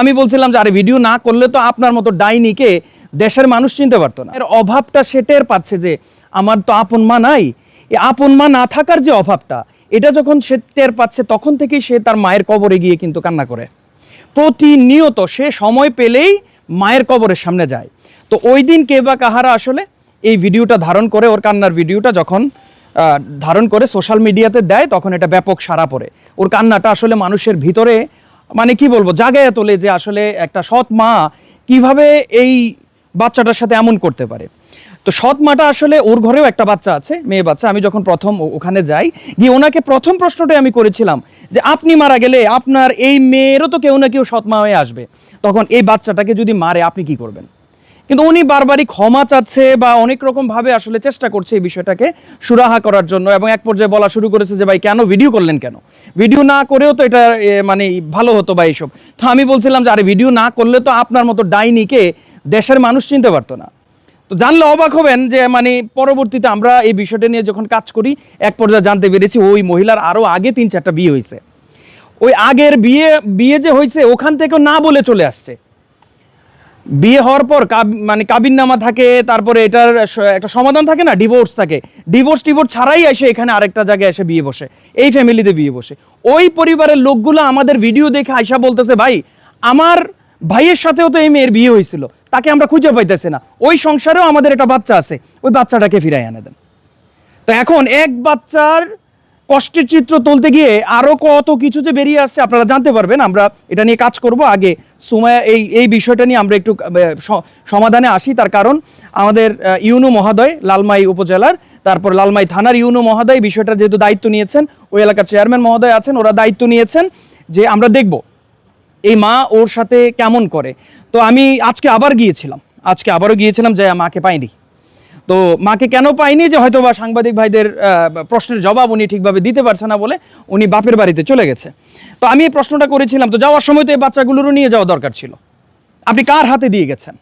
আমি বলছিলাম যে আরে ভিডিও না করলে তো আপনার মতো ডাইনিকে দেশের মানুষ চিনতে পারতো না। এর অভাবটা সে টের পাচ্ছে যে আমার তো আপন মা নাই। এই আপন মা না থাকার যে অভাবটা, এটা যখন সে টের পাচ্ছে তখন থেকেই সে তার মায়ের কবরে গিয়ে কিন্তু কান্না করে। প্রতিনিয়ত সে সময় পেলেই মায়ের কবরের সামনে যায়। তো ওই দিন কে বা কাহারা আসলে এই ভিডিওটা ধারণ করে, ওর কান্নার ভিডিওটা যখন ধারণ করে সোশ্যাল মিডিয়াতে দেয়, তখন এটা ব্যাপক সাড়া পড়ে। ওর কান্নাটা আসলে মানুষের ভিতরে মানে কি বলবো জাগায় তোলে যে আসলে একটা সৎ মা কিভাবে এই বাচ্চাটার সাথে এমন করতে পারে। তো সৎ মাটা আসলে ওর ঘরেও একটা বাচ্চা আছে, মেয়ে বাচ্চা। আমি যখন প্রথম ওখানে যাই, গিয়ে ওনাকে প্রথম প্রশ্নটাই আমি করেছিলাম যে আপনি মারা গেলে আপনার এই মেয়েরও তো কেউ না কেউ সৎ মা হয়ে আসবে, তখন এই বাচ্চাটাকে যদি মারে আপনি কি করবেন? কিন্তু উনি বারবারই ক্ষমা চাচ্ছে বা অনেক রকম ভাবে আসলে চেষ্টা করছে এই বিষয়টাকে সুরাহা করার জন্য, এবং এক পর্যায়ে বলা শুরু করেছে যে ভাই কেন ভিডিও করলেন, কেন ভিডিও না করেও তো এটা মানে ভালো হতো বা এইসব। তো আমি বলছিলাম যে আরে ভিডিও না করলে তো আপনার মতো ডাইনিকে দেশের মানুষ চিনতে পারতো না। তো জানলে অবাক হবেন যে মানে পরবর্তীতে আমরা এই বিষয়টা নিয়ে যখন কাজ করি, এক পর্যায়ে জানতে পেরেছি ওই মহিলার আরও আগে 3-4টা বিয়ে হয়েছে। ওই আগের বিয়ে যে হয়েছে ওখান থেকেও না বলে চলে আসছে। বিয়ে হওয়ার পর মানে কাবিননামা থাকে, তারপরে এটার একটা সমাধান থাকে না, ডিভোর্স থাকে, ডিভোর্স ছাড়াই এসে এখানে আরেকটা জায়গায় এসে বিয়ে বসে, এই ফ্যামিলিতে বিয়ে বসে। ওই পরিবারের লোকগুলো আমাদের ভিডিও দেখে আয়সা বলতেছে ভাই আমার ভাইয়ের সাথেও তো এই মেয়ের বিয়ে হয়েছিল, তাকে আমরা খুঁজে পাইতেছি না, ওই সংসারেও আমাদের একটা বাচ্চা আছে, ওই বাচ্চাটাকে ফিরাই এনে দেন। তো এখন এক বাচ্চার কষ্টের চিত্র তুলতে গিয়ে আরো কত কিছু যে বেরিয়ে আসছে আপনারা জানতে পারবেন। আমরা এটা নিয়ে কাজ করব। আগে সুমাইয়া এই বিষয়টা নিয়ে আমরা একটু সমাধানে আসি। তার কারণ আমাদের ইউনু মহোদয় লালমাই উপজেলার, তারপর লালমাই থানার ইউনু মহোদয় বিষয়টা যেহেতু দায়িত্ব নিয়েছেন, ওই এলাকার চেয়ারম্যান মহোদয় আছেন, ওরা দায়িত্ব নিয়েছেন যে আমরা দেখব এই মা ওর সাথে কেমন করে। তো আমি আবারও গিয়েছিলাম যে মাকে পাইনি। তো মাকে কেন পাইনি, যে হয়তো বা সাংবাদিক ভাইদের প্রশ্নের জবাব উনি ঠিকভাবে দিতে পারছে না বলে উনি বাপের বাড়িতে চলে গেছে। তো আমি এই প্রশ্নটা করেছিলাম, তো যাওয়ার সময় তো এই বাচ্চাগুলোরও নিয়ে যাওয়া দরকার ছিল, আপনি কার হাতে দিয়ে গেছেন?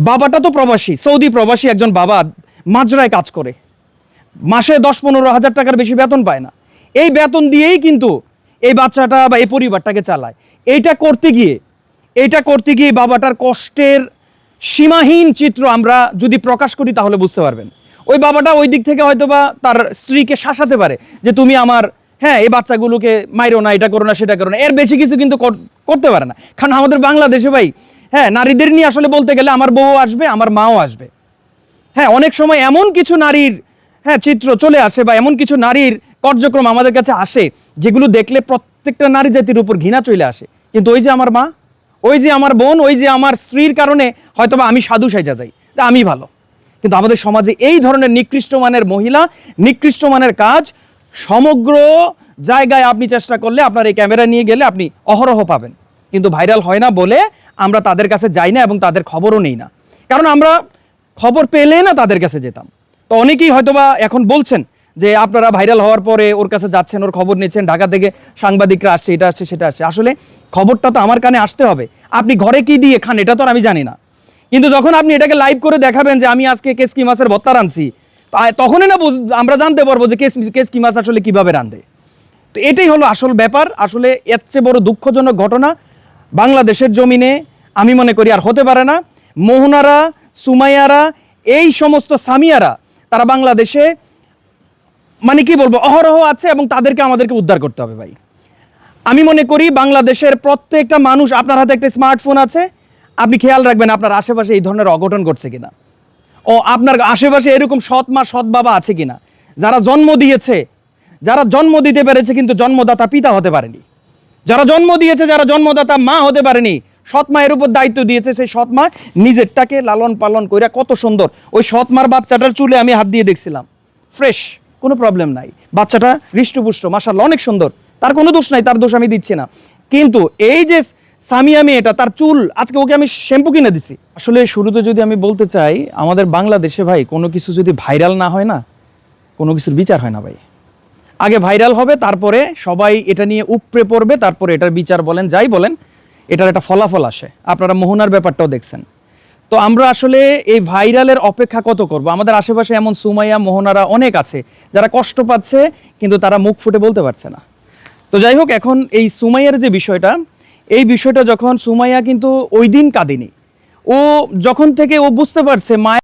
বাবাটা তো প্রবাসী, সৌদি প্রবাসী একজন বাবা, মাজরায় কাজ করে, মাসে 10-15 হাজার টাকার বেশি বেতন পায় না। এই বেতন দিয়েই কিন্তু এই বাচ্চাটা বা এই পরিবারটাকে চালায়। এইটা করতে গিয়ে বাবাটার কষ্টের সীমাহীন চিত্র আমরা যদি প্রকাশ করি তাহলে বুঝতে পারবেন। ওই বাবাটা ওই দিক থেকে হয়তো বা তার স্ত্রীকে শাসাতে পারে যে তুমি আমার এই বাচ্চাগুলোকে মাইরো না, এটা করো না, সেটা করো না, এর বেশি কিছু কিন্তু করতে পারে না। কারণ আমাদের বাংলাদেশে ভাই নারীদের নিয়ে আসলে বলতে গেলে আমার বউ আসবে, আমার মাও আসবে। অনেক সময় এমন কিছু নারীর চিত্র চলে আসে বা এমন কিছু নারীর কার্যক্রম আমাদের কাছে আসে যেগুলো দেখলে প্রত্যেকটা নারী জাতির উপর ঘৃণা চলে আসে। কিন্তু ওই যে আমার মা, ওই যে আমার বোন, ওই যে আমার স্ত্রীর কারণে হয়তোবা আমি সাধু সাইজা যাই, তা আমি ভালো। কিন্তু আমাদের সমাজে এই ধরনের নিকৃষ্ট মানের মহিলা, নিকৃষ্ট মানের কাজ সমগ্র জায়গায় আপনি চেষ্টা করলে, আপনার এই ক্যামেরা নিয়ে গেলে আপনি অহরহ পাবেন। কিন্তু ভাইরাল হয় না বলে আমরা তাদের কাছে যাই না এবং তাদের খবরও নেই না। কারণ আমরা খবর পেলে না তাদের কাছে যেতাম। তো অনেকেই হয়তোবা এখন বলছেন যে আপনারা ভাইরাল হওয়ার পরে ওর কাছে যাচ্ছেন, ওর খবর নিচ্ছেন, ঢাকা থেকে সাংবাদিকরা আসছে, এটা আসছে, সেটা আসছে। আসলে খবরটা তো আমার কানে আসতে হবে। আপনি ঘরে কি দিয়ে খান এটা তো আমি জানি না, কিন্তু যখন আপনি এটাকে লাইভ করে দেখাবেন যে আমি আজকে কেসকি মাছের ভর্তা রাঁধছি, তখনই না আমরা জানতে পারবো যে কেসকি মাছ আসলে কিভাবে রাঁধে। তো এটাই হলো আসল ব্যাপার। আসলে এর চেয়ে বড় দুঃখজনক ঘটনা বাংলাদেশের জমিনে আমি মনে করি আর হতে পারে না। মোহনারা, সুমাইয়ারা, এই সমস্ত সামিয়ারা তারা বাংলাদেশে মানে কি বলবো অহরহ আছে এবং তাদেরকে আমাদেরকে উদ্ধার করতে হবে ভাই। আমি মনে করি বাংলাদেশের প্রত্যেকটা মানুষ, আপনার হাতে একটা স্মার্টফোন আছে, আপনি খেয়াল রাখবেন আপনার আশেপাশে এই ধরনের অঘটন ঘটছে কিনা, ও আপনার আশেপাশে এরকম সৎ মা সৎ বাবা আছে কিনা, যারা জন্ম দিয়েছে, যারা জন্ম দিতে পেরেছে কিন্তু জন্মদাতা পিতা হতে পারেনি, যারা জন্ম দিয়েছে, যারা জন্মদাতা মা হতে পারেনি, সৎ মায়ের উপর দায়িত্ব দিয়েছে, সেই সৎ মা নিজেরটাকে লালন পালন কইরা কত সুন্দর। ওই সৎ মার বাচ্চাটার চুলে আমি হাত দিয়ে দেখছিলাম, ফ্রেশ, কোনো প্রবলেম নাই, বাচ্চাটা হৃষ্টপুষ্ট, মাশাআল্লাহ অনেক সুন্দর, তার কোনো দোষ নাই, তার দোষ আমি দিচ্ছি না। কিন্তু এই যে সামিয়া মেয়েটা, তার চুল, আজকে ওকে আমি শ্যাম্পু কিনে দিছি। আসলে শুরুতে যদি আমি বলতে চাই, আমাদের বাংলাদেশে ভাই কোনো কিছু যদি ভাইরাল না হয় না, কোনো কিছুর বিচার হয় না ভাই। আগে ভাইরাল হবে, তারপরে সবাই এটা নিয়ে উপড়ে পড়বে, তারপরে এটার বিচার বলেন যাই বলেন, এটার একটা ফলাফল আসে। আপনারা মোহনার ব্যাপারটাও দেখছেন। তো আমরা আসলে এই ভাইরালের অপেক্ষা কত করব? আমাদের আশেপাশে এমন সুমাইয়া, মোহনারা অনেক আছে যারা কষ্ট পাচ্ছে কিন্তু তারা মুখ ফুটে বলতে পারছে না। তো যাই হোক, এখন এই সুমাইয়ার যে বিষয়টা, এই বিষয়টা যখন সুমাইয়া কিন্তু ওই দিন কাঁদেনি, ও যখন থেকে ও বুঝতে পারছে মায়ের